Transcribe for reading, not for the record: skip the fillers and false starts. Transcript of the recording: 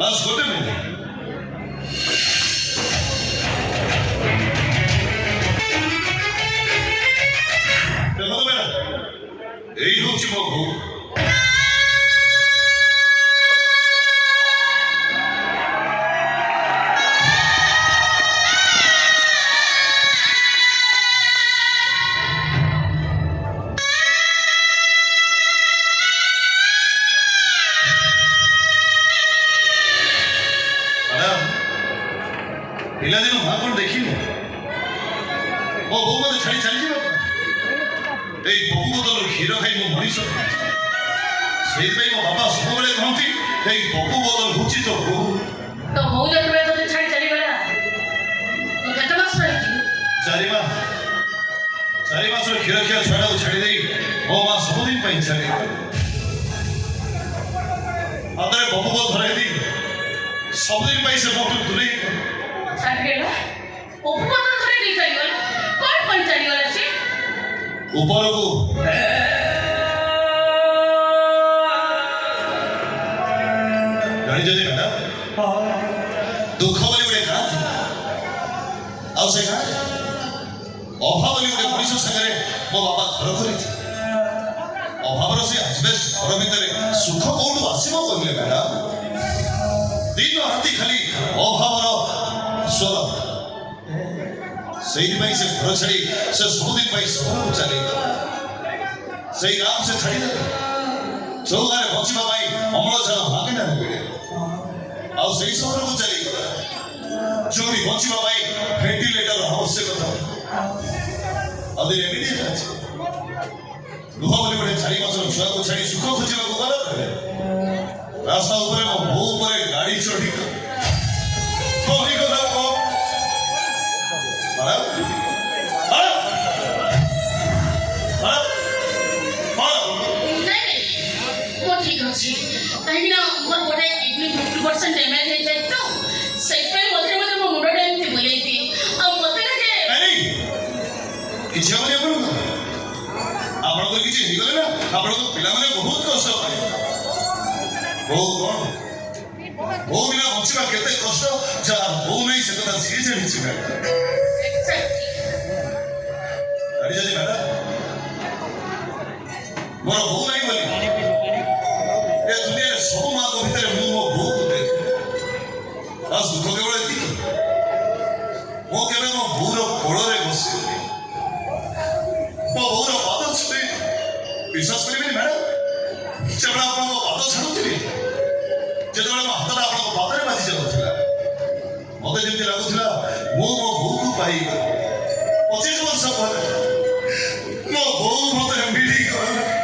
बस गोटे मिनिट देखो मेरा यही हूँ मो बो पिलादिन माँ कौन देखी मो बो मत छाड़ी चली जाओ पपु बोतल क्षीर खाई मो मनीष से मो बाबा सब बेले कहती पपु बोतल हूँ तो बो तो बो जब तो छाड़ी चली गला तो केते मास रही 4 मास क्षीर खिया छुआ को छाड़ी दे मो माँ सबुदिन चली हाथ में पपु बोतल धरई दी सबुदिन से मोटू दूरे छाड़गेला उपमत धरे नहीं चली कौन कौन चली गला से ऊपर को जानी जानी मैडम दुख बोली गोटे गाँ आउ से गाँ अभाव बोली गोटे मनीष सागर मो बाबा घर कर अभावर से आजबेस्ट घर भितर सुख कौन आसब कहले मैडम दिन राति खाली अभावर स्वर से घर छाड़ी से सबुदिन सब चले से गाँव से छाड़ी जो गाँव बचा अम्लजान मागेना मिले आई सहर को चली जो भी बचा भेंटिलेटर आवश्यकता अभी लुह बोली गोटे 4 मास छुआ को छाड़ी सुख खोजा गला रास्ता उपर मो बो उपर गाड़ी चढ़ी कहीं मोर गोटे किडनी 50% डैमेज हो जाए तो सेपे मधे मधे मो मुंडा एमती बोलै थी आ मते ना जे नहीं किछ होले आपण को किछ ही गले ना आपण को पिला माने बहुत कष्ट पाए बहुत कोन वो बिना बचवा केते कष्ट जा वो नहीं से कदा सी जानि छी अरे जदी मैडम मोर वो नहीं बोली दुनिया सब माँ को भीतर मु मो बो को देख आज दुख केवल एति मो केबे मो बूर कोल रे बसी मो बूर पाद छुई विश्वास करिबेनी मैडम जब आपण को पाद छाडुथिली जेतबेले मो हाथ आपण को पाद रे बाजी जाउथिला मते जेमति लागुथिला मो मो बो को पाई 25 वर्ष पर मो बो मते मिली गला